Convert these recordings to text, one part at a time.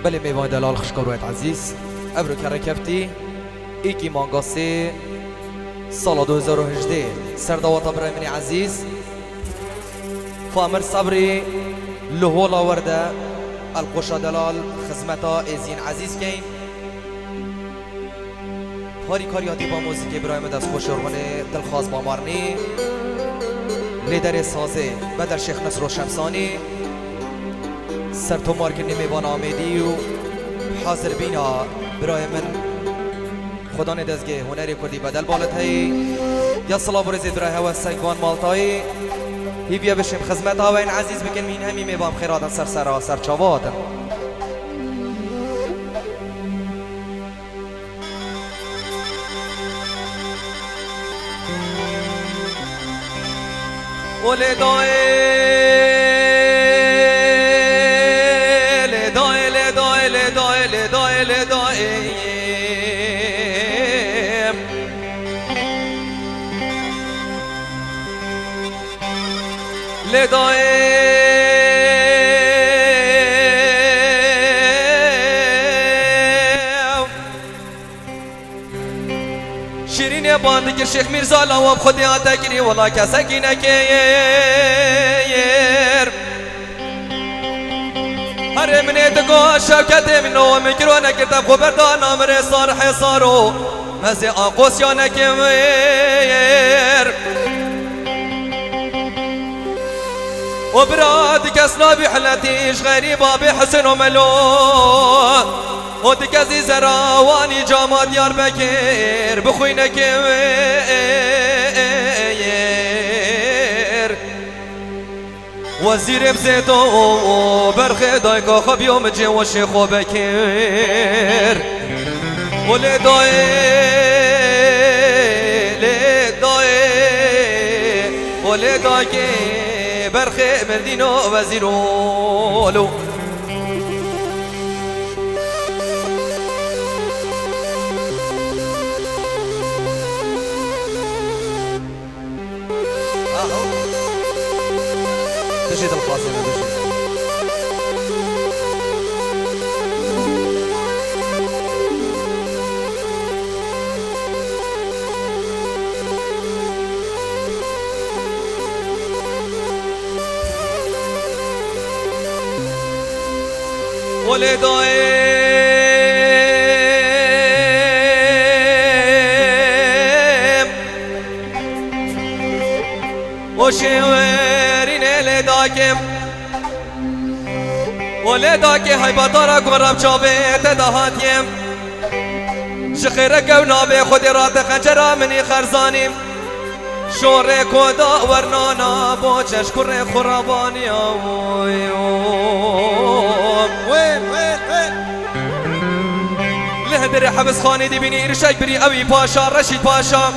بله میوان دلال خشکارویت عزیز ابرو کرکفتی ایکی مانگاسی سال 2018 سردواتا برای منی عزیز فامر صبری لهولا ورده القشا دلال خدمتا ازین عزیز کین هاری کاریاتی با موسیقی ابراهیم دست خوشرونه دلخواست با مارنی لیدر سازه بدر شیخ نصر و شمسانی سرتو مارکنی میبان آمیدی و حاضر بینا برای من خدا ندزگه هنری کردی بدل بالت هی یا صلاح برزید برای هوا سنگوان مالتایی هی بیا بشیم خدمت ها و این عزیز بکن مین همی میبام خیراتن سر چاواتن اولی شیرین باندی که شیخ میرزا لواب خودی آتا کری ولا کسکی نکیر هر منی دگو شوکت منو میکرو نکرتم خبردار نامر صارح صارو مزی آقوس یا نکیر و براد کسنا بحلتیش غریبا بحسن و ملو و دکزی زراوانی جامع دیار بکر بخوی نکیر وزیر بزیتو برخی دایگا خبیوم جی و شیخو بکر و لدای برخي مردينو وزيرولو تشيد القاسم ولدايم وشويرين لداكم ولداكي هاي بطارة قرب شابيت دهاتيم شخيرك ونابي خودي رات خجرة مني خرزانيم شوري كودا ورنانا بوچش كري خراباني وين لهدري حبس خاني دي بيني ارشاك بري اوي باشا رشيد باشا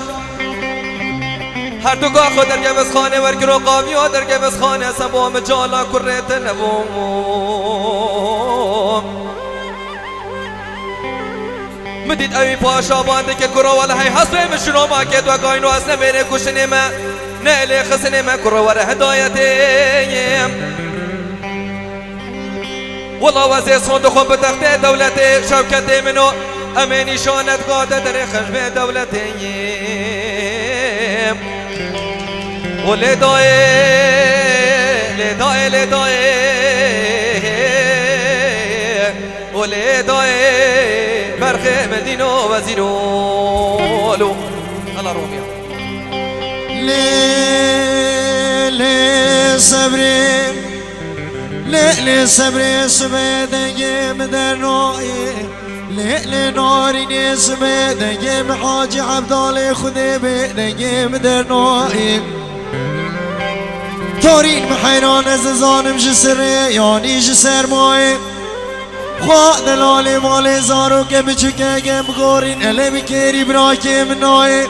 هر دو گاه خود درگه بس خانه ورگرو قامی و درگه بس خانه سبا مجالا کرت نبوم مدید اوی پاشا بانده که کرو ولا هی حسبه مشنو ما که دو گاینو از نمیره کشنه ما نه خسنه ما کرو ولا هدایتیم والله وزي صندوق خون بتخت دولتي شوكتي منو اميني شونت قادة دري خشبه دولتي ولداي برخي مدينو وزيرولو الله روميا لي صبري لي صبري سبيدني مدنوي لي ناري نسبيدني بحاجي عبد الله خذي بيدني مدنوي تورين محيران از زانم جسره یعنی جسر مای خواه دلالی مال زارو که بچکه گم گورین اله بکری براکی منای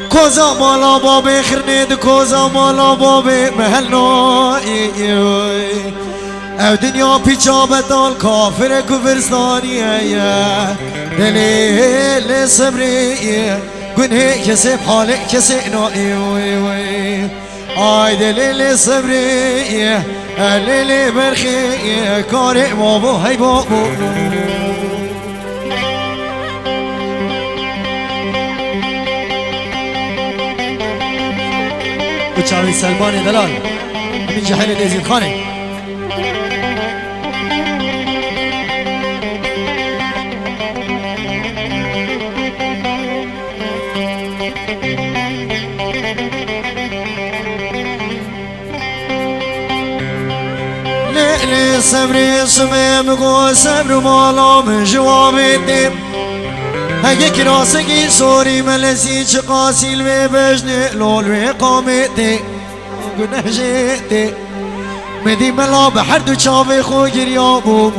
کوزا مالا بابی خرنید کوزا مالا بابی محل نای او دنیا پیچا بدال کافر کفرستانیه دلیل صبری گنه کسی حال کسی نایی آی دلیل صبری لیل برخی کار بابا هی بابا بچاوی سلمان دلال همین جهل دیزید خانه لیل صبری سمیم گو صبر مالا من جواب دیم اگه کراسگی سوری ملسی چه قاسیل و بجنه لول و قامته گنه جیته مدی ملا به هر دو چاوه خو گریا بو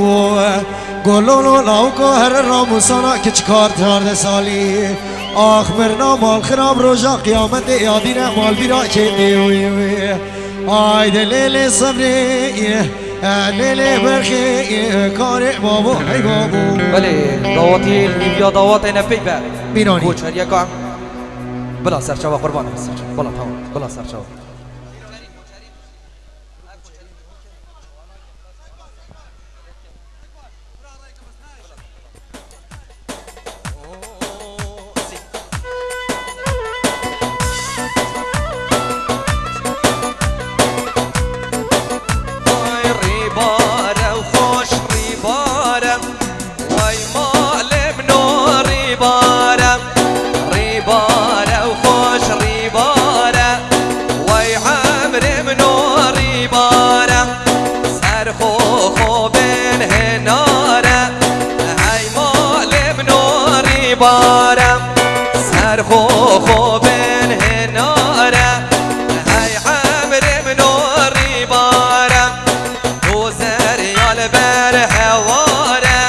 گلولو لاو که هر رامو سانا که چکار تارده سالی آخ مرنا مال خراب روژا قیامت یادی مال بیرا چه دیوی آی دلیل صبری لیل برخی کار بابا هی بابا بله دعوتی لیبیا دعوت نپی بر بینانی کوچر یکان بلا سرچاوه قربان سرچاوه بلا تمام بلا سرچاوه سر خو بن هناره هی عمر منوری باره تو زریال بر هواره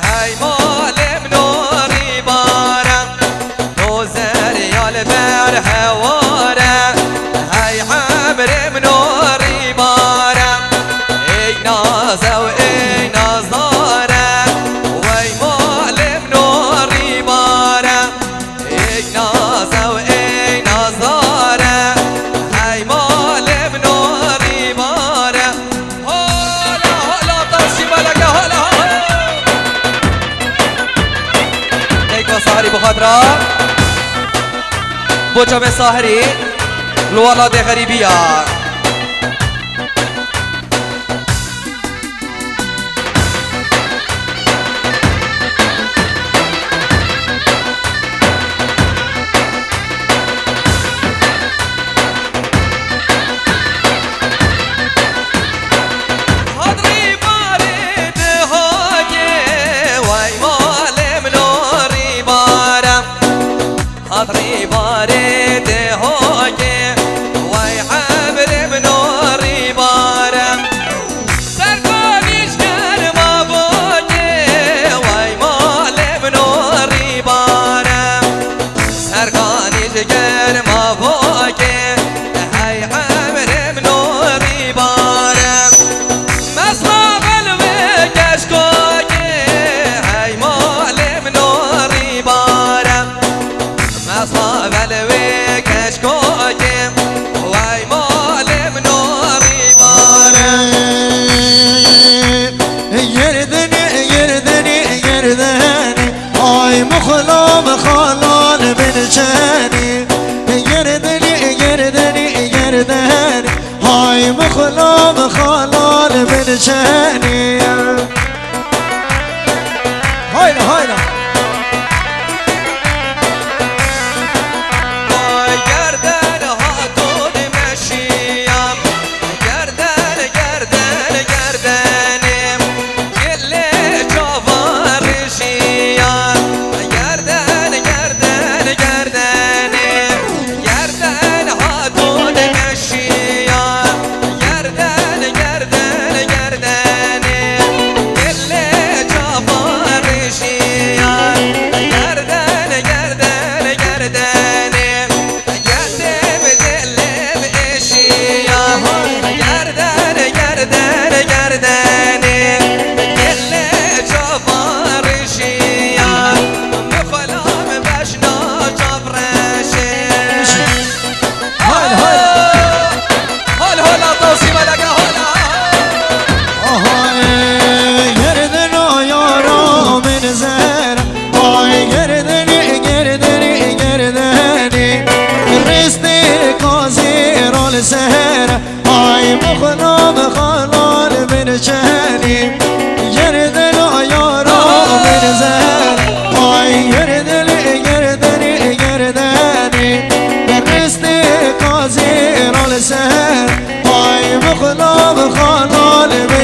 هی مال منوری باره تو زریال بر هواره هی عمر منوری باره ای نازه و ای نازداره وی مال منوری باره ای نازه و ای نازداره هی مال منوری باره هلا هلا ترشی ملکه هلا نیکا ساهری بخاطره بوچا به ساهری لوالا ده غریبی ها حضري بارد هوكي وي عبر منوري بارم سرقانيش كرم ابوكي وي مال منوري بارم سرقانيش كرم ابوكي هاي عبر منوري بارم مصاب الوكشكوكي هاي مال منوري بارم أصاب الويك أشكوكي واي مال منوري بارم يردني يردني يردني هاي مخلام خلال من شاني يردني يردني يردني هاي مخلام خلال من شاني هايلا هايلا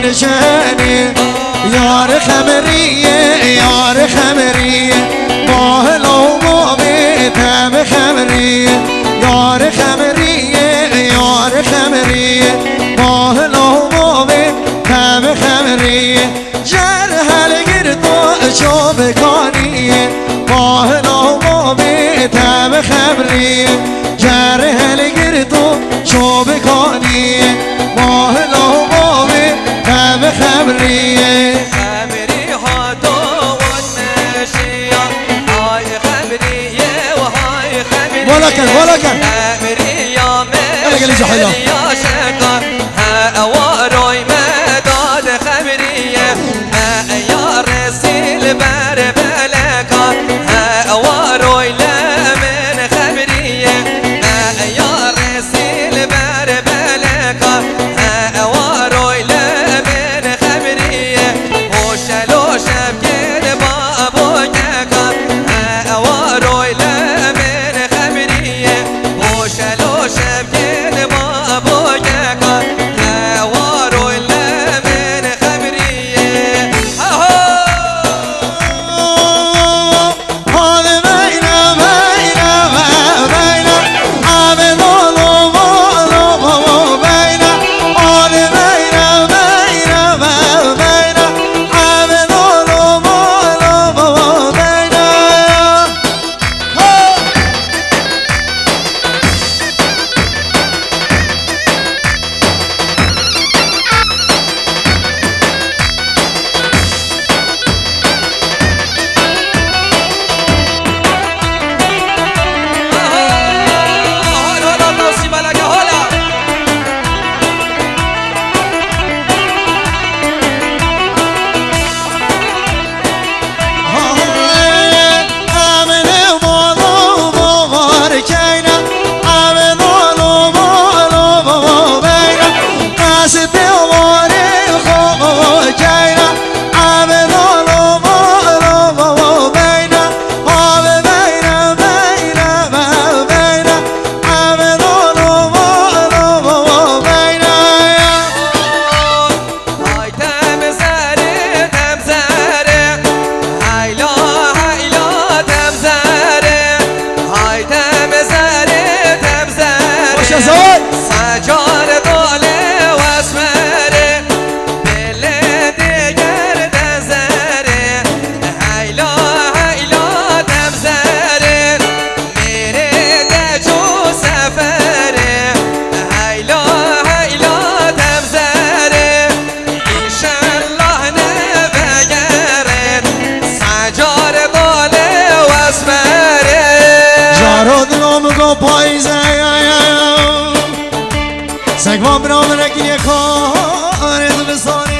الجاني یار خمریه یار خمریه ماه لومامه تم خمریه یار خمریه یار خمریه ماه لومامه تم خمریه جر هل گردو چو بکانیه ماه لومامه تم خمریه جر هل گردو چو بکانیه ماه لومامه تم خمریه خمري هاتو والمشية هاي خمرية وهاي خمرية ولكن خمري يا قال لي حلو. يا شكر ها أواروي مداد خمرية ها يا رسيل بربلك ها أواروي لمن خمرية ها يا رسيل بربلك ها أواروي لمن خمرية وشلو شبكين بابوك ها أواروي لمن خمرية وشلو شبكين بابوك ها أواروي لمن خمرية هذا بينا بينا بينا عبد الله بينا هذا بينا بينا بينا عبد الله بينا هلا توصي بلك هلا هاي تمزاري تمزاري هاي لا تمزاري هاي تمزاري تمزاري وش يا زول؟ سجار ضولي واسمري باللي ديجر تزاري هاي لا تمزاري ميري دجو سفري هاي لا تمزاري إن شاء الله نبيرت سجار ضولي واسمري جارود نامگو پایزه سگوان برام رکی کار دلستانی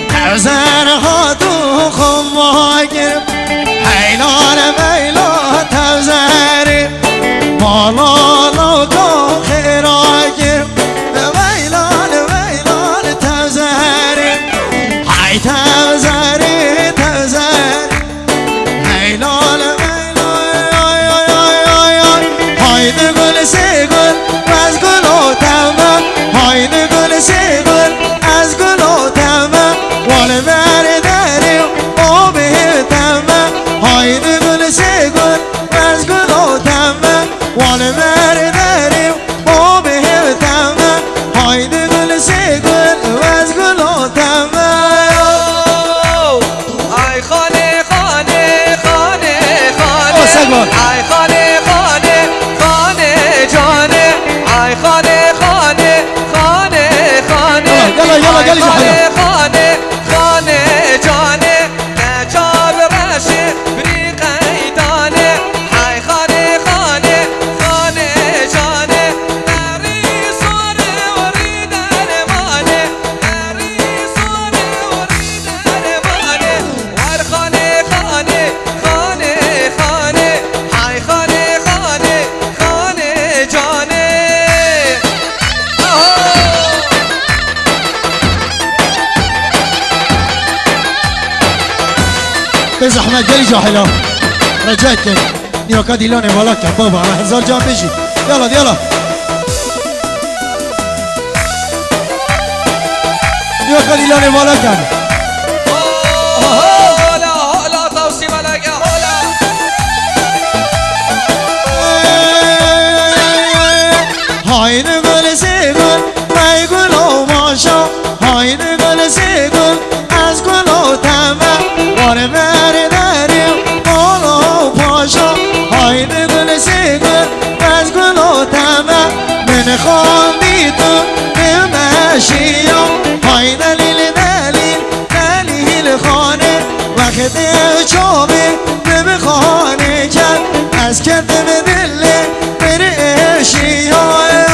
ترزن خاتو خواهر حیلان بیلا ترزن مالا لکا خیراگر بیلان ترزن های ترزن حیلان haydi gül segül az gül otama haydi gül segül az gül otama wal berdari o behtama haydi gül segül az gül otama wal berdari o behtama haydi gül segül az gül otama ay khane O Segol. ay khane جانه ay خانه يلا قال لي خانه جانه نجاب رشي بريق ايدانه هاي خانه جانه ناري صوري وريد المانه ناري صوري وريد المانه وار خانه هاي خانه جانه بز احمد قال لي حلو رجعتك نيوكا ديلوني مالك بابا راح نزول جام بيجي يلا خلیلان بالا کرد هلا هلا توصي ملك هلا هاین گل سیگل می گل و ماشا هاین گل سیگل از گل و تمه بار برداریم بالا و پاشا هاین گل سیگل از گل و تمه من خواندی تو نمشیم های دلیل دلیل دلیل خانه وقت چوبه به خانه کرد از کرد به دله بره اشیای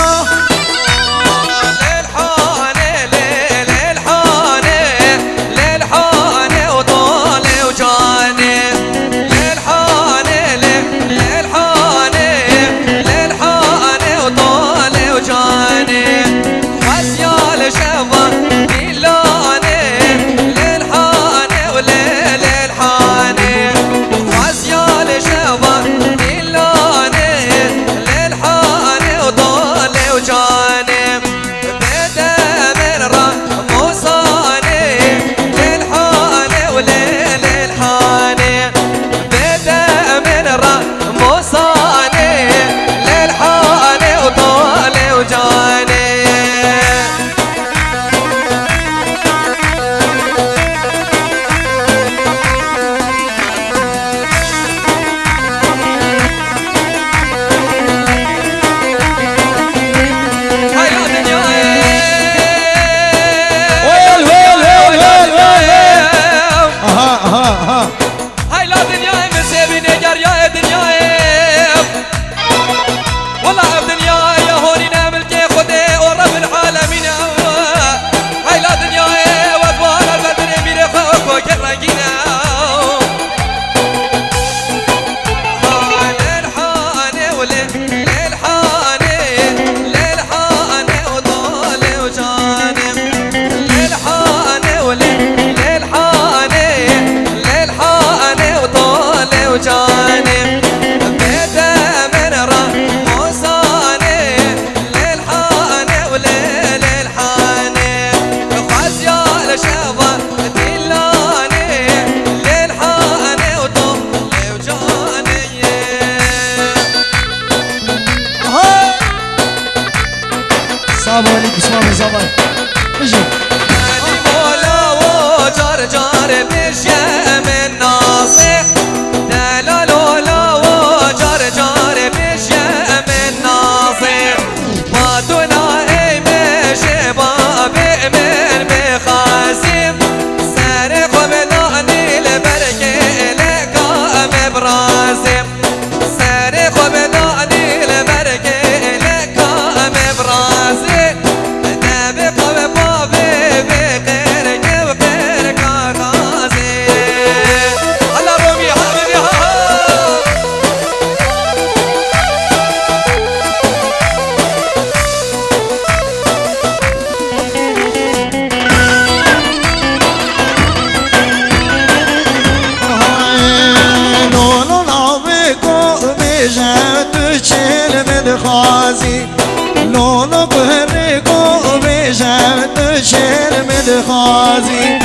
لولو برگو بجد شرم خازی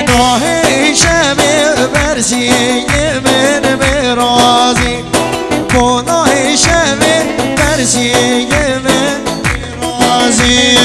ناهی شب برسی من برازی ناهی شب برسی من برازی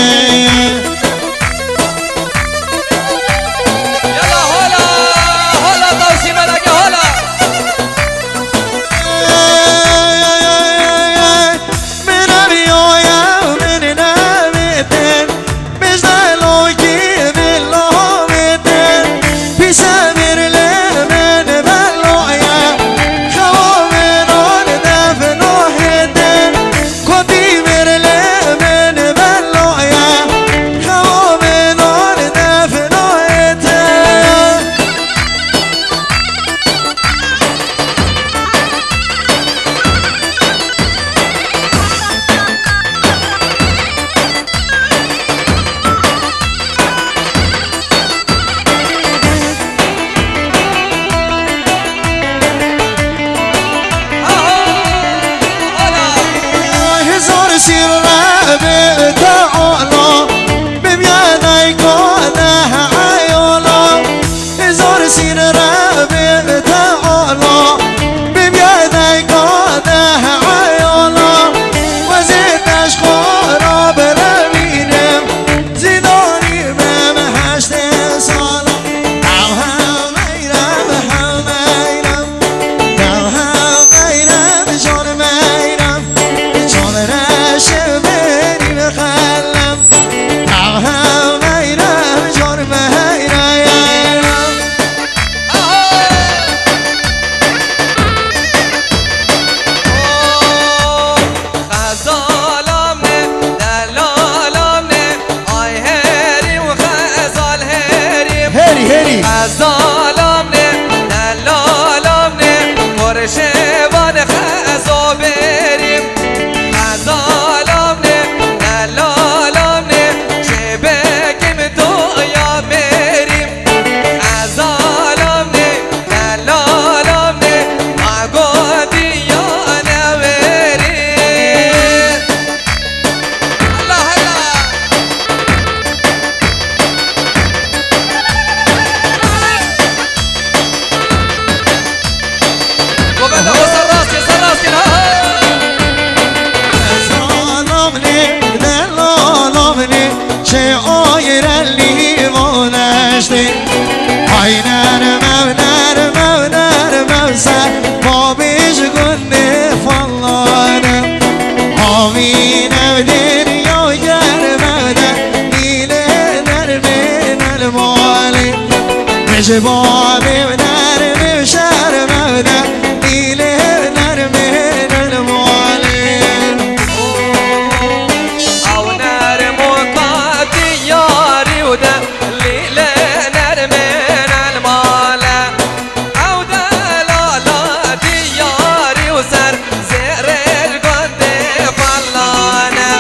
سیر رب تعالی ببیادای کنه از عالم نه دلالم نه مرشوان خزا بریم از عالم نه دلالم نه چه بگیم دویا بریم از عالم نه دلالم نه مگو دیانه بریم الله الله وبدأ وسراس يسراس كده زالمني دلالمني چه آیر لیوانشتی های نرمم نرمم نرمم سر با بیش گنده فلانم آمینم دریا گرمم در نیله نرمه نرمالی مجبابیم نرمه شرمم در نیله نرمه نرمالی او نرمو قاتي ياري وده ليلة نرمين المالة او دلالة دياري وسر زير القد فلانة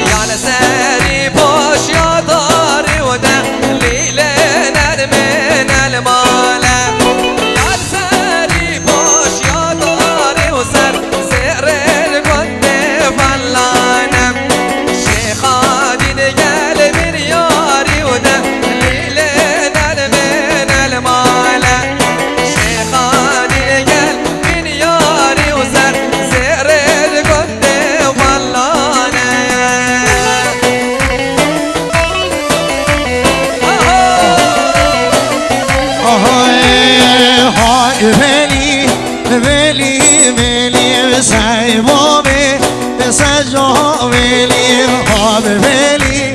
يا لساري بوش يا داري وده ليلة نرمين المالة يا لساري بوش يا داري وسر زير القد فلانة شيخادي نقل من ياري وده ليلة نرمين المالة شيخادي نقل من ياري وسر زير القد فلانة های ولی ولی ولی سایبابه سجا ولی ها ولی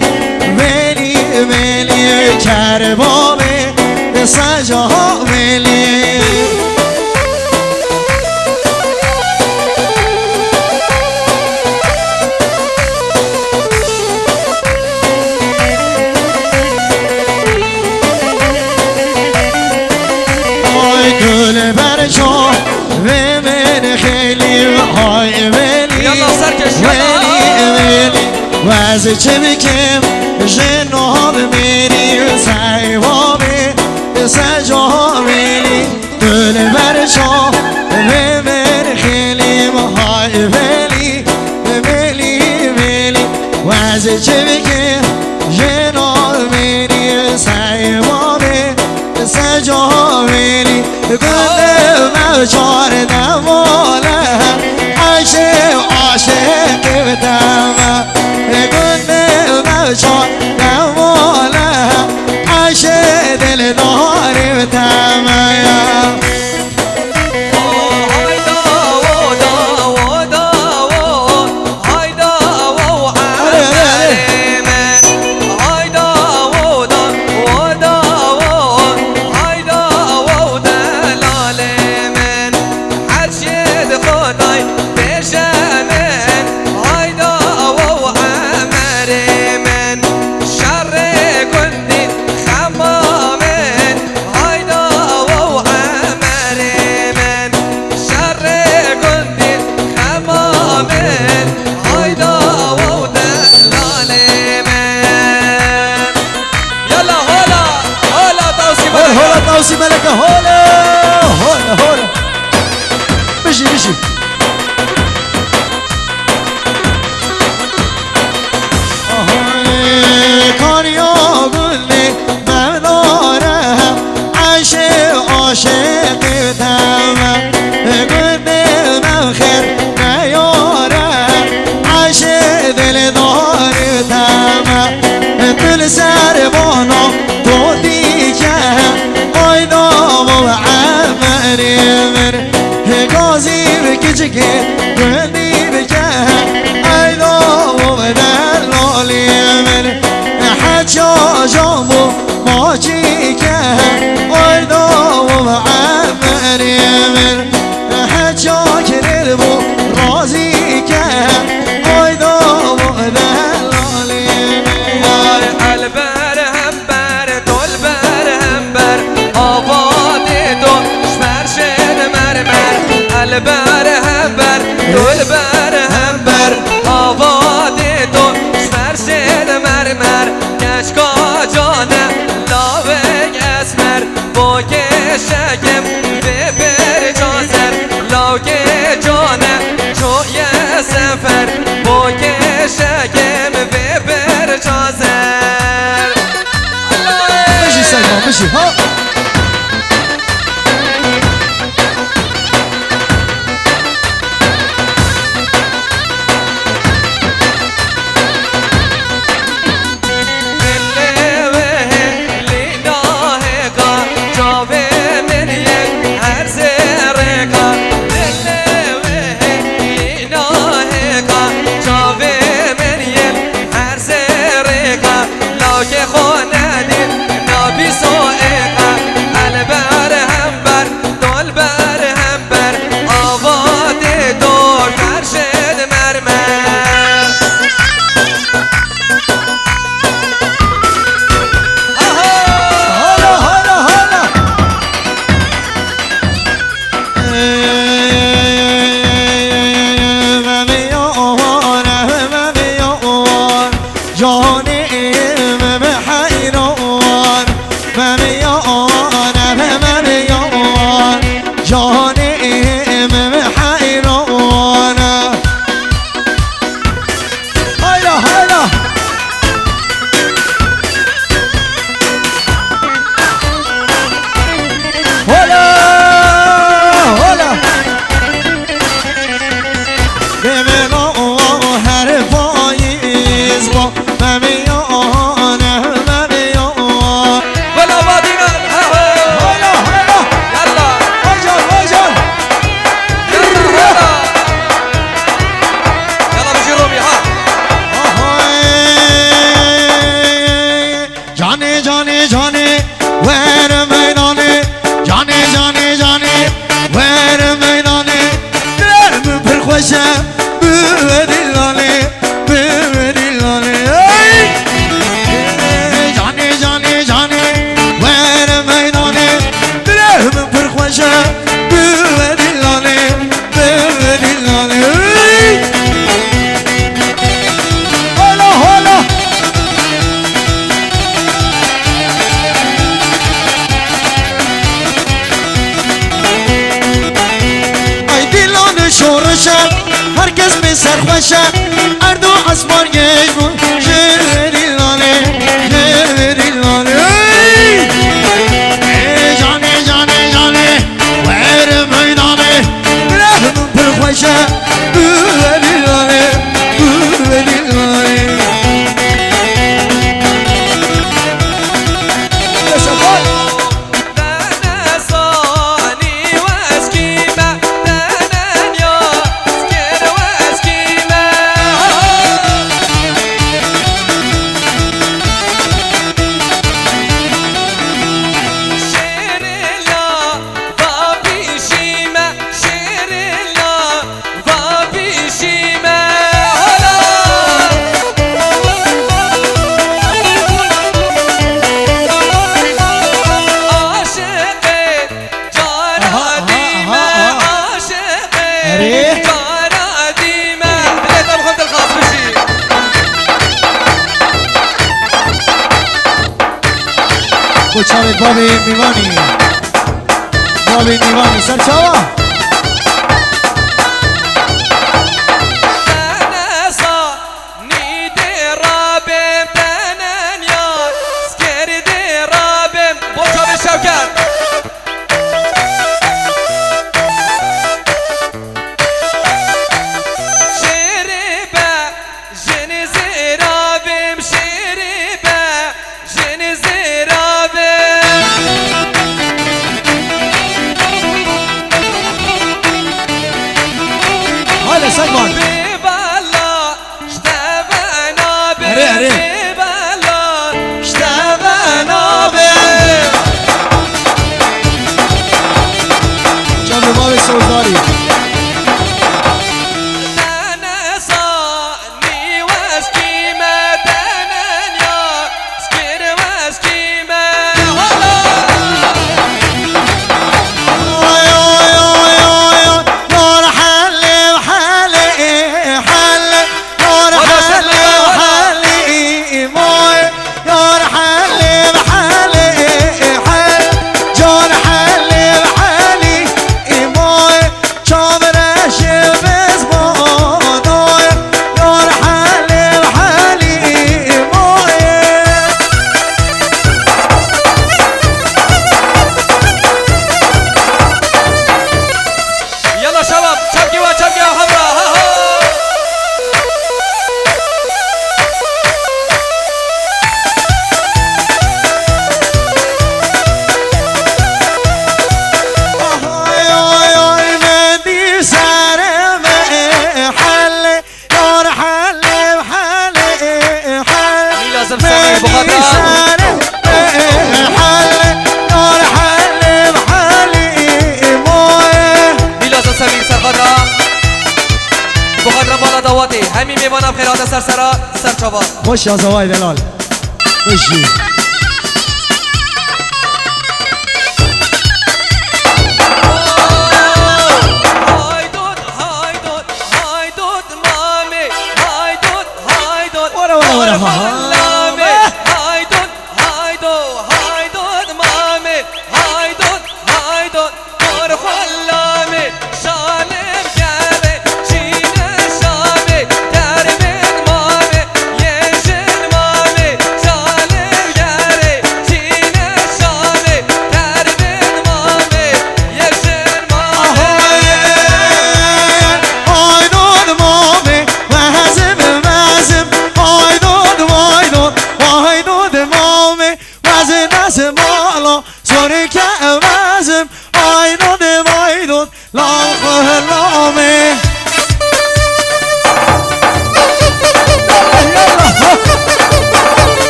ولی ولی کربابه سجا ولی های گل برجا و من خیلی های ولی يلا سركش ولی يلا ولی وز چه بکم جناب میری سایبابه سجا ولی گل برجا و من خیلی های ولی ولی ولی وز چه بکم جناب میری سایبابه سجا ولی گل موجار دماله عاشق بدم گل موجار دماله عاشق دلدار بدم هولا توسي ملكة هولا هولا هولا بيجي بيجي كان يقولي ممنونة عاشق تمام قلبي مخير نيورة عاشق دل دار تمام كل سر بانو تودي آیدا و عمری من گازی بکچکه گندی بکه آیدا و دلالی من حجا جامو ماچی که آیدا و عمری من حجا کرد بو رازی که آیدا و دلالی من البر همبر دل بر همبر سفر با کشکم به برجازر مشي سلمان مشي ها هرکس به سرخوشه اردو اسمان گشمون شهری لاله شهری لاله جانه جانه جانه ویر میدانه رحمون پرخوشه بوری لاله بوری لاله کوچه بابی میوانی بابی میوانی سرچاوا سلمان بخواد سر چوبان خوش از هوای بلال خوشی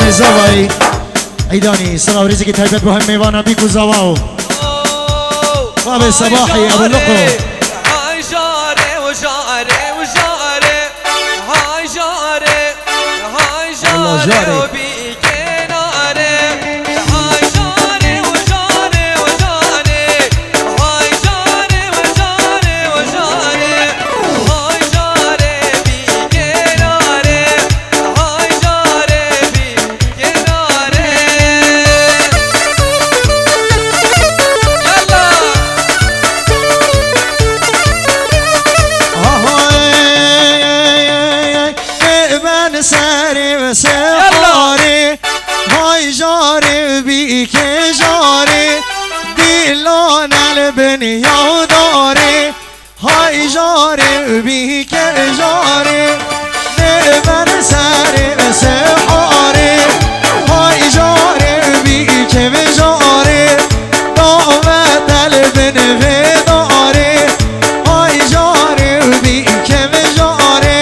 امام زوایی عیدانی سلام ریزی تایبت به هم میوانا بیکو زواو باب صباحی ابو لقو هاي جاري وجاري وجاري هاي جاري هاي جاري وبيك ناري هاي جاري وجاري وجاري هاي جاري وجاري وجاري هاي جاري بيك ناري هاي جاري بيك ناري من سری و سحاری های جاری بی که جاری دیلان البنیا داری های جاری بی که جاری من سری و سحاری های جاری بی که جاری دامت البن بداری های جاری بی که جاری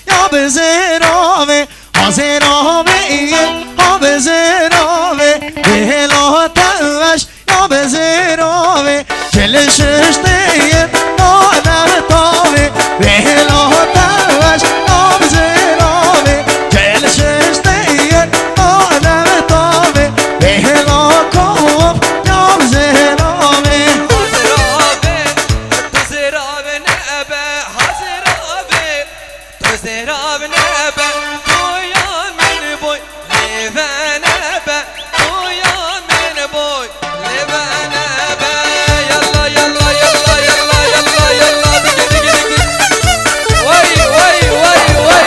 یا بزرامه حاضرامه ایه ها بزرامه بهلا تمش یا بزرامه کلشش دیه نانه تامه بهلا تمش یا بزرامه کلشش دیه نانه تامه بهلا کوم یا بزرامه زراب نبا تويا من بوي لبا نبا تويا من بوي لبا نبا يلا يلا يلا يلا يلا يلا دقي دقي دقي وي وي وي وي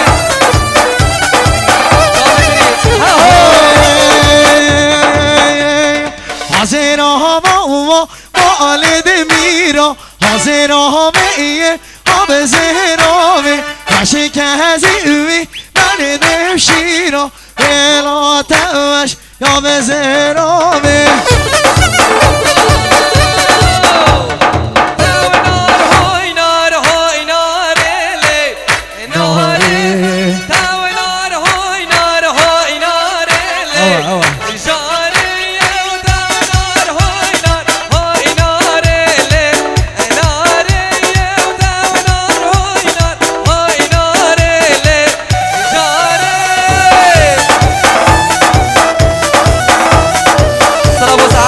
حاضر هوا والد میرا حاضر همه آب زهراوی عشق هزیوی من دمشیرا بلا تمش یا به زهراوی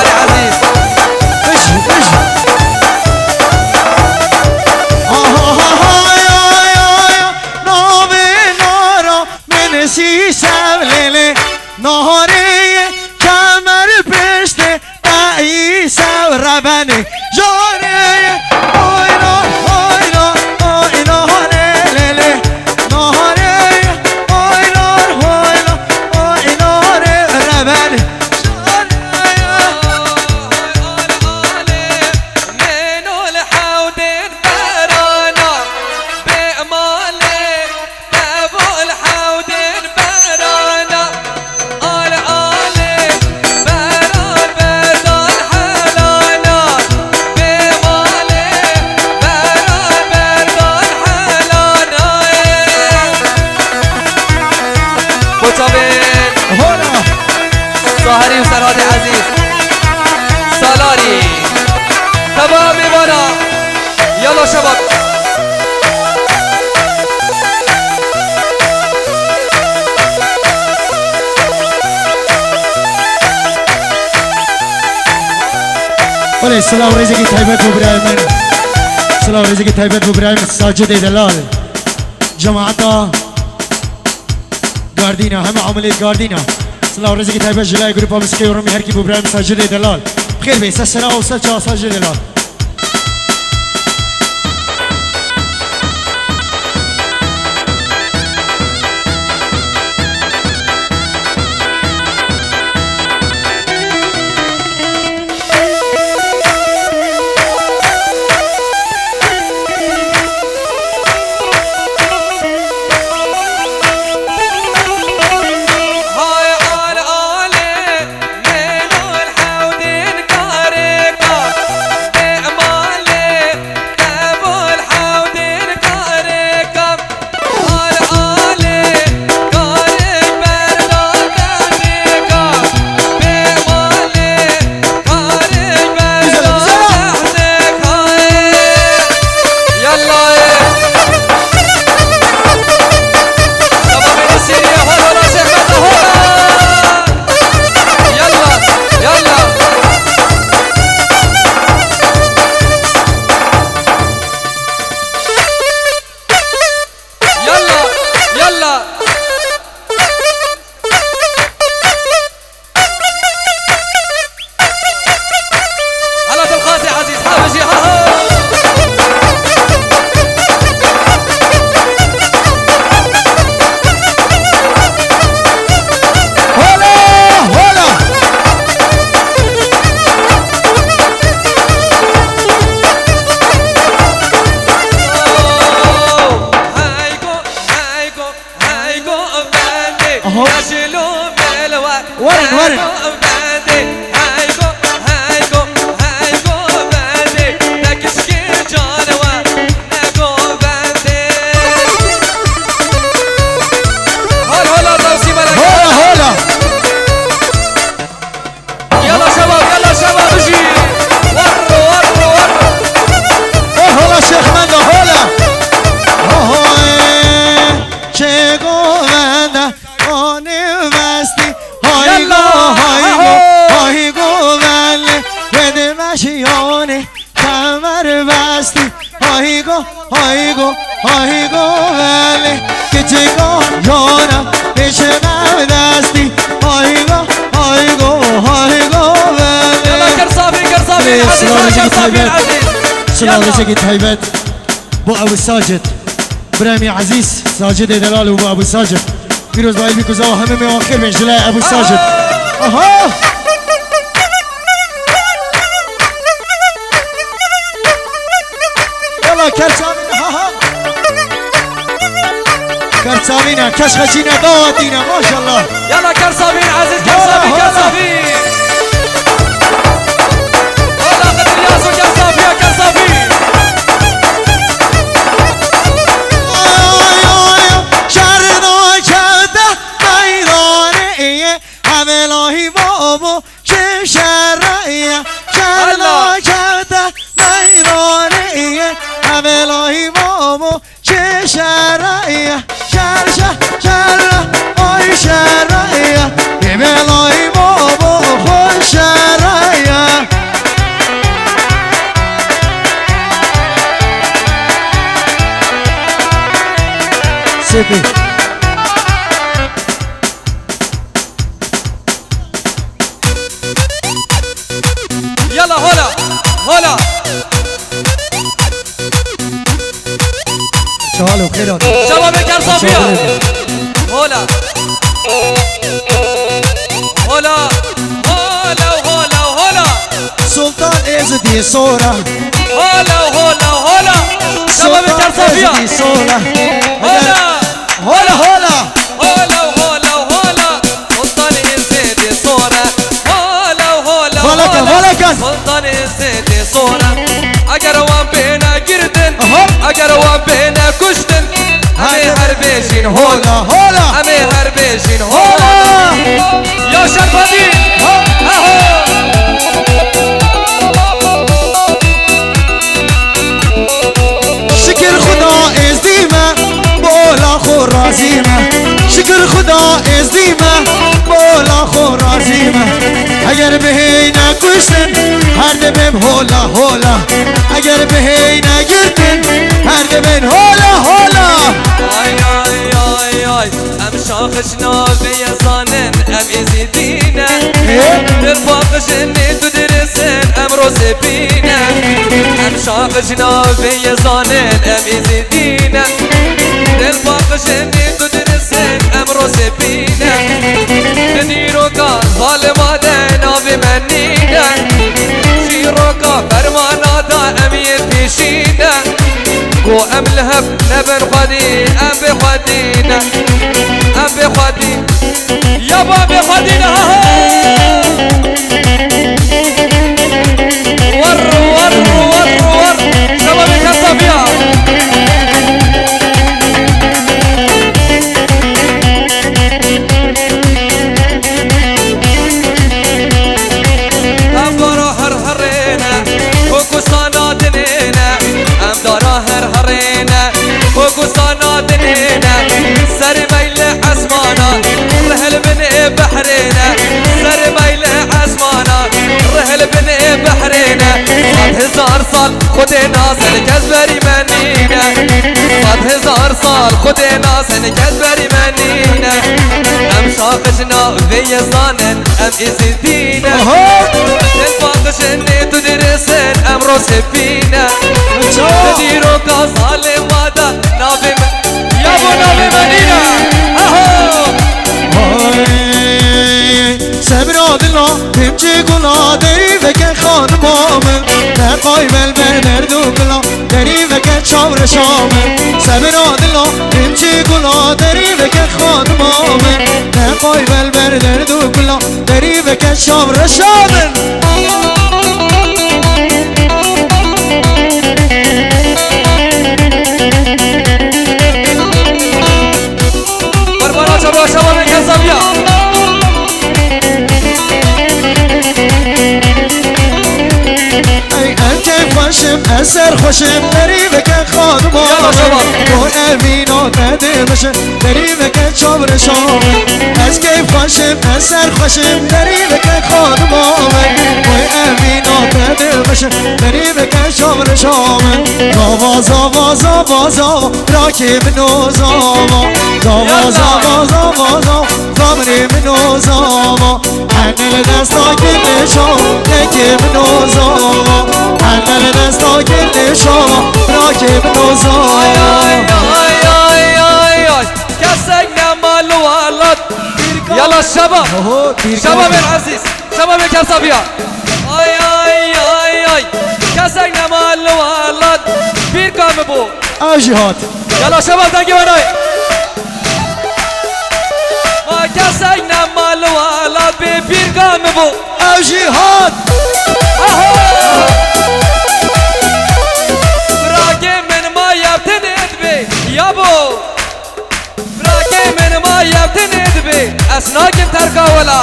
علي عزيز ربني جاني آينا آينا آينا هاني ليلي نهاري آينا آينا آينا ربني ساهری و سرهاد عزیز سالاری تمام میبانا یلا شباب ولی سلام ریزگی طیبت و برای من سلام ریزگی طیبت و برای من ساجد دلال جماعتا گاردینا همه عملیت گاردینا سلام ریزگی طیبت جلای گروپا مسکی و رمی هر کی برای من ساجد دلال بخیر بی سلام و سلام ساجد دلال ورن هایگو ولی که چگاه یانم بشنم دستی هایگو ولی يلا كرصافي سلام رزقي طيبت بو ابو ساجد برامي عزيز ساجد دلال وبو ابو ساجد فيروز باي بيكو زاو همه مواخر من جلاء ابو ساجد اها يلا كرسامينا كشخشينا دواتينا ما شاء الله يلا كرصافين عزيز كرصافين والله قد الياس وكرصافي يا كرصافي شردو شده ميدانه هملاهی بابو چه شرعیه شردو شده ميدانه هملاهی بابو چه شرعیه آی شرعیه هملاهی بابو خود شرعیه سپی يلا هلا هلا شغال وخيرات شباب كرصافية هلا هلا هلا هلا هلا سلطان ازدي صورة هلا هلا هلا شباب كرصافية ازدي صورة هلا هلا هلا هلا هلا هلا سلطان يزيد صورة هلا هلا فلكن فلكن سلطان يزيد صورة اقروان بينا قردن اقروان بينا كشتن امي هربيشين هولا هلا امي هربيشين هولا يا شرفدي اهو شكر خدا ازديمه بولا خرازيمه شكر خدا ازديمه بولا خرازيمه اگر بهینا کشتن هر دبم هولا هولا اگر بهینا گرتن هر دبن هولا هولا آی آی آی آی ام شاخشنا به زانن ام ازیدینه دلفاقشنی تو درسن ام روسبینه ام شاخشنا به زانن ام ازیدینه دلفاقشنی تو درسن ام روسبینه ندیرو کا ظالمانه ناو منینه شیرو کا فرمانا دا امیر پیشینه گو ام لهب نبر خودی ام بخودینه ام بخودی یا با بخودینه ور ور ور ور شباب کسافیا ام دارا هر هرینه کوکوسانا دنینه ام دارا هر هرینه کوکوسانا دنینه سر میل اسمانا رهل بن بحرینه سر میل اسمانا رهل بن بحرینه 100,000 سال خود نازل کذبری منینه 100,000 سال خود نازل کذبری منینه ام شاقشنا وی زانن ام ازدینه دلفاقشنی تو درسن ام روسبینه ندیرو کا ظالمادا ناوی من یا بو ناوی منینه سبرا دلا تمچی گلا دری بکن خانمامن نقای بل بنر دوگلا دری بکن چاور شامن سبرا دلا تمچی گلا دری بکن خانمامن نقای بل بنر دوگلا دری بکن چاور شامن بربارا چبلا شباب کسافیا خوشم اثر خوشم دری بکن خانمان تو امینو نده بشه دری بکن چابر شامن از کیف خوشم اثر خوشم دری بکن خانمان تو امینو نده بشه دری بکن چابر شامن زاوا زاوا زاوا زاوا راکی منو زاوا زاوا زاوا زاوا زاوا زامری منو زاوا انگل دستا کل شام نگی منو زاوا انگل دستا کل شام راکی منو زاوا آی آی آی آی آی کسک نمال والد یلا شباب شباب العزیز شباب کسافیا آی آی آی آی کسک نمال والد پیر کام بو جهاد یلا شباب دنگی بنای ما کسک نمال والد به پیر کام بو جهاد براکه من ما یبتنید بی یابو براکه من ما یبتنید بی اسناکم ترکاولا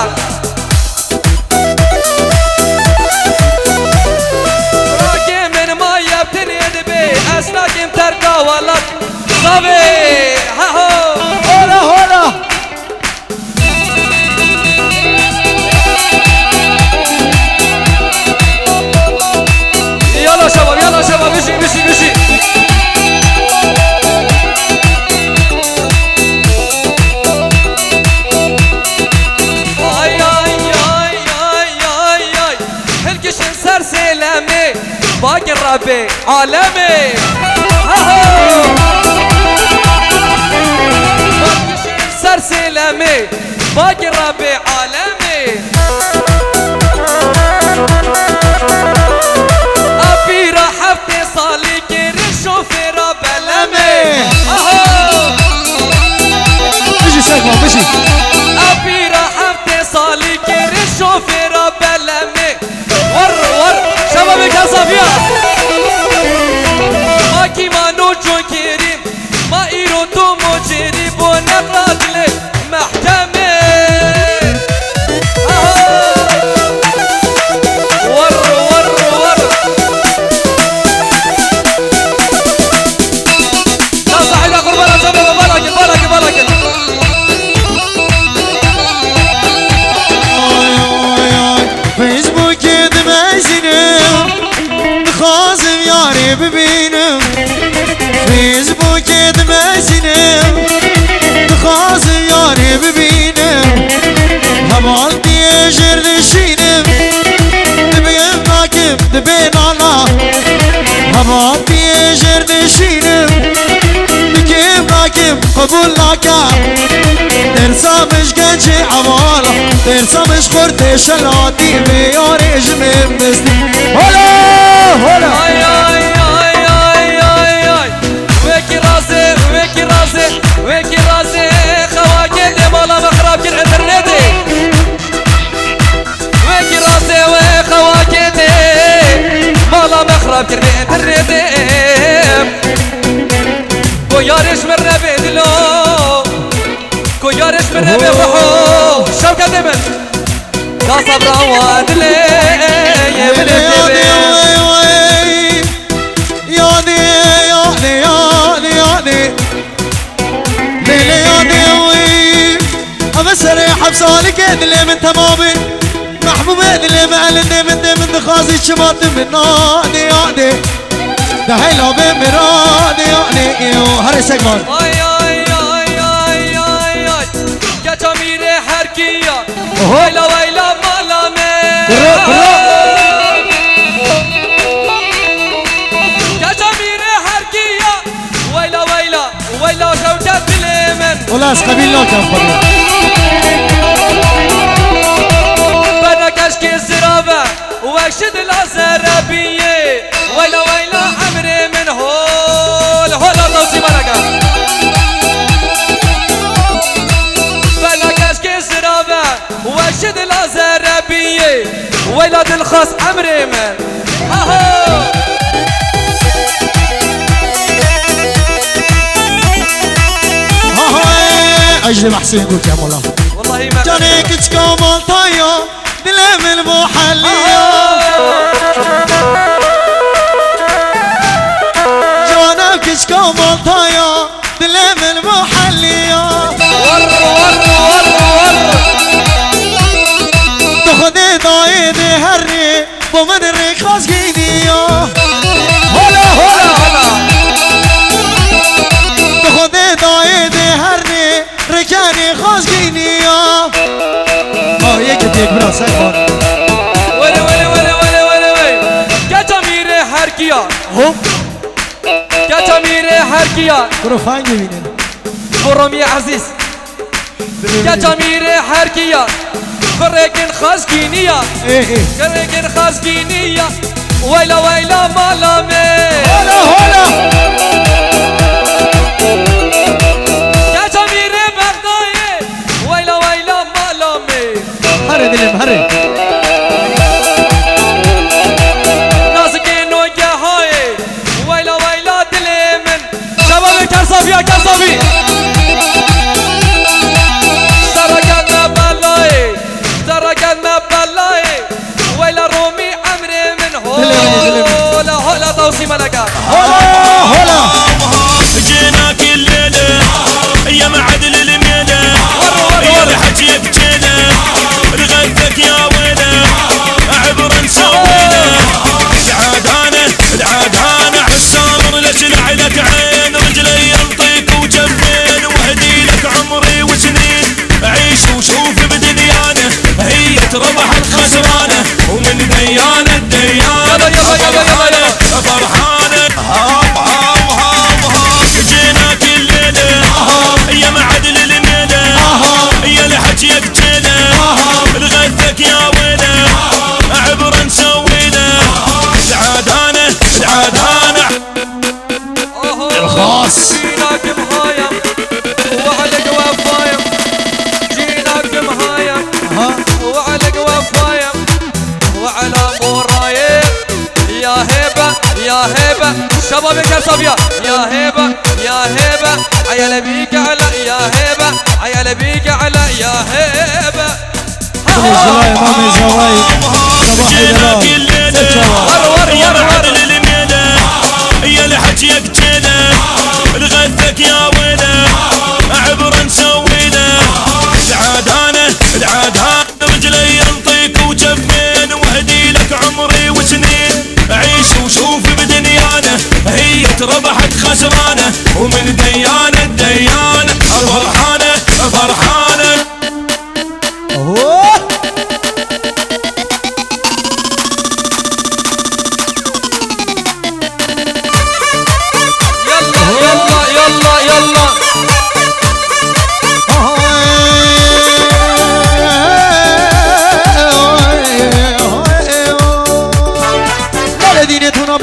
براکه من ما یبتنید بی اسناکم ترکاولا صبی ها ها هلا هلا سر سلامي باقي الربي عالمي سر سلامي باقي الربي عالمي أبي رحبتي صالي كيري الشوفيرة بلمي مشي ساكمة مشي أبي رحبتي صالي كيري الشوفيرة بلمي ور شبابك يا صفيا ماكي ما نوجو كريم ما إيروتو مجري بونقرات لي محكمة ور لا صحيح لا قربان شباب بالك فيسبوك دمازنم خازم ياري ببينم فيسبوك دمازنم خازم ياري ببينم هبال ديجر لشينم دبين باكم دبين الله هبال ديجر لشينم بكيم باكم قبول لاكا درسامش گنجی عوالا درسامش خورده شلاتی بیاری جمیم دستی هلا آی وکی رازه خواکه ده مالا مخراب کن انترنتی وکی رازه و خواکه ده مالا مخراب کن انترنتی کویارش من ربیدلو کویارش من ربیدلو شوکت من کاسب رواد لی سريح بصالك ادلي من تمامي محبوب ادلي معلني من دخازي شمات من نادي يادي ده هيلا بمرادي يعني هري سجمان آی که جمیره هر کیا ویلا مالامه که جمیره هر کیا ویلا شوکت بلیمن خلاص قبيل لو كان قبيل بنكش كي الزرابة واشد العزرابية ويلا عمري من هول توسي بلقا بنكش كي الزرابة واشد العزرابية ويلا الخاص عمري من اجل محسن قلت يا مولا والله ما جانيك تكومل طايا دلم المحلية جانك تكومل طايا دلم المحلية ور تاخدي ضايدي هري ومن الرخاص جينية هلا تاخدي ضايدي هري ركاني خاص جينية يكتك برا سيفر ولی کجمیره هر کیا هو کجمیره هر کیا برو فانجي بينين برومی عزیز کجمیره هر کیا فرقن خازگینیا ايه فرقن خازگینیا ویلا مالامه هلا کجمیره بغدایه ویلا مالامه هري دلم هري نازکین و گهای ویلا دلمن شباب کرصافی زرقنا بلاي ويلا رومي عمري من هولا توصي ملكا هلا جينا كل ليلة يا معدل الميلة يا بحكي بجيلة رغدك يا ويلة عبر نسويلة العادانة حسام لك لعلك عين رجلي ينطيك وجنبين وهدي لك عمري وسنين عيش وشوف بدنيانه هي تربح الخسرانة ومن ديانة يا هبة شباب كرصافيا يا هبة يا هبة عيال بيك على يا هبة عيال بيك على يا هبة الزواي مامي زواي صباح يا العدل الميلة يا لحجيك جيلة لغثك يا ويلة عبر نسويله العادانة رجلي ينطيك وجفين وهدي لك عمري وسنين عيش وشوف بدنيانا هي ربحت خسرانة ومن ديانة ديانة فرحانة فرحانة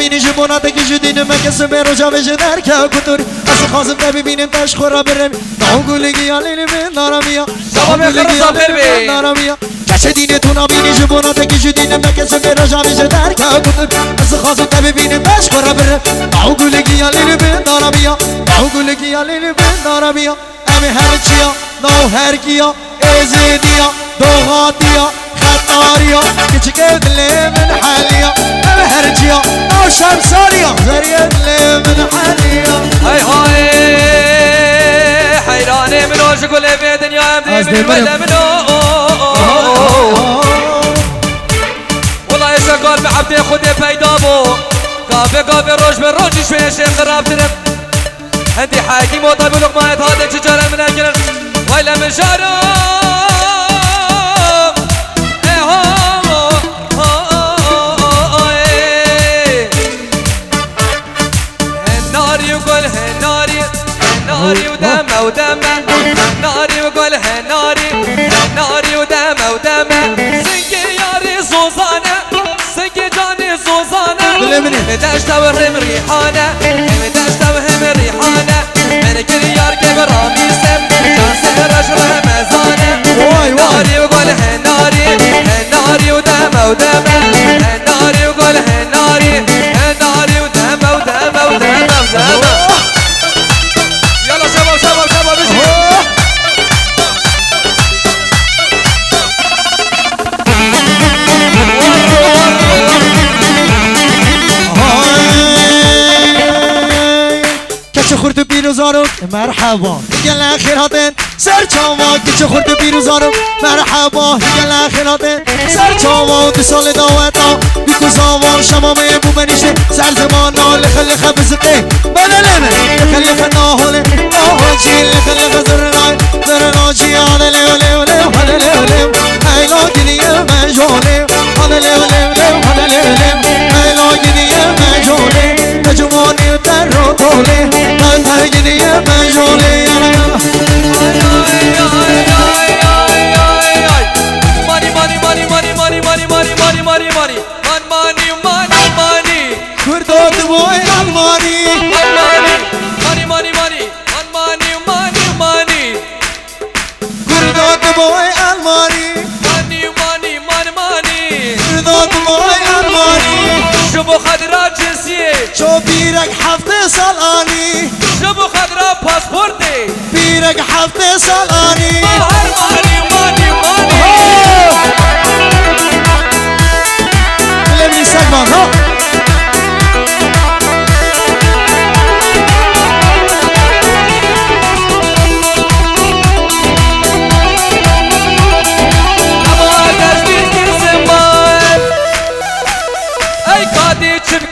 بینی جبونا تکی جدین مکسم به رجا بشه در که کتور اصل خواستم ببینیم تش خورا برم ناو گلگی آلیلی من دارمیا شباب خرصا بربی دارمیا کشه دینه تو نبینی جبونا تکی جدین مکسم به رجا بشه در که کتور اصل خواستم ببینیم تش خورا برم ناو گلگی آلیلی من دارمیا ناو گلگی آلیلی من دارمیا امی هر چیا ناو هر کیا ازیدیا دوغاتیا خطاريا كتشك اللي من حاليا انا هرجيا او شمساريا زريا اللي من حاليا هاي هاي حيراني من وش كل في دنيا بدي من ولا منو والله يشغل بعبدي خدي فايدابو كافي كافي روش من روش شوي شيخ خراب ترم عندي حاكي موطا بلقمات هذا تجارة من اجل ولا من شارو ناري ودمه ودمه ناري وقولها ناري ودمه ودمه سنكي ياري زوزانه سنكي جاني زوزانه مدشت وهم ريحانه مدشت وهم ريحانه من كل يار كبر ميسم جاسه رجله مزانه ناري وقولها ناري ودمه ودمه ناري وقولها ناري ودمه ودمه ودمه ودمه خورد بیروزارم مرحبا گل اخیراتن سر چاوا که خورد بیروزارم مرحبا گل اخیراتن سر چاوا دو سال دعوتا بیکو زاوان شما به بو بنیشه سر زمانا لخ بزقه بدلمه لخ ناهله ناهجی لخ زرنای زرناجی آده لیو لیو لیو هده لیو لیو ایلا گیدیه مجوله هده لیو لیو لیو هده لیو لیو ایلا گیدیه مجوله نجوانی در رو طوله گیدیه مجوله کردات بوی المانی کردات بوی المانی کردات بوی المانی شبو خضرا جنسیه شو بیرک هفته سال آنی شبو خضرا پاسپورتی بیرک هفته سال آنی مانی لمی سگمان ها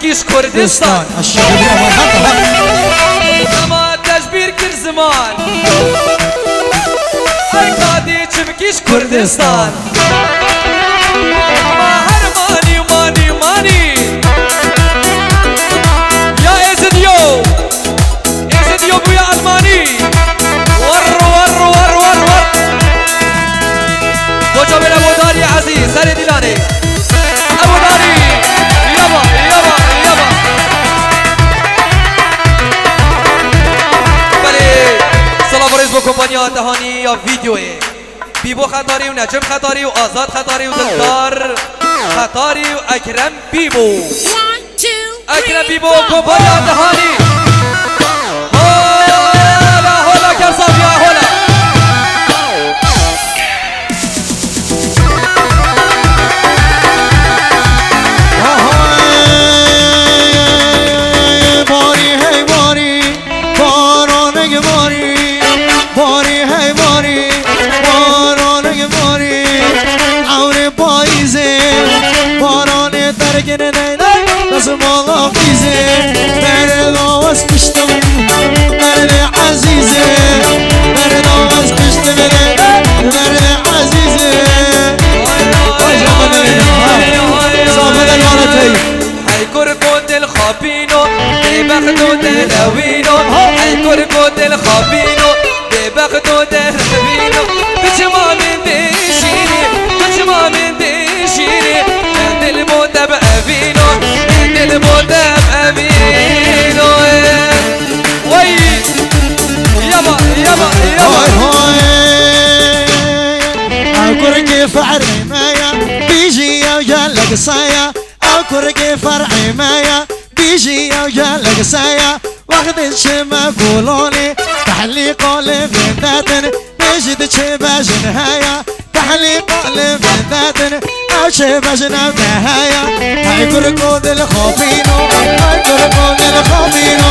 تبكيش كردستان ما تجبير كل زمان اي قادي تبكيش كردستان ما هرماني ماني يا ازديو بويا الماني ور بوجا بلا بوداري عزيز سري ديلاني ابو داري يابا با کمپانیا دهانی یا ویدیوی بیبو خطاری و نجم خطاری و آزاد خطاری و دلدار خطاری و اکرم بیبو 1 2 اكرم بيبوكو بريا دهاني هولا هولا كرصافيا هولا باری هی باری بارانه باری باری هی باری بارانه باری عور پاییزه بارانه درگنه نیده نظم الله خیزه برد آواز کشتم برد عزیزه برد آواز کشتم برد عزیزه صافد الوارتي هاي كركوت الخابينو ببخدو دلوينو هاي كركوت الخابينو ببخدو دلوينو بجمع من ديشيني بجمع من ديشيني عند الموتى بأبينو عند الموتى بأبينو وي يابا يابا هاي يابا هاي أكرك فرعي مايا بيجي وجالك صايا أكرك فرعي مايا بيجي وجالك صايا واخد الشما قولوني تحليق قولي من ذاتن بيجي تشباش نهاية تحليق قولي من ذاتن أو شباش نهاية هاي كركود الخوفينو هاي كركود الخوفينو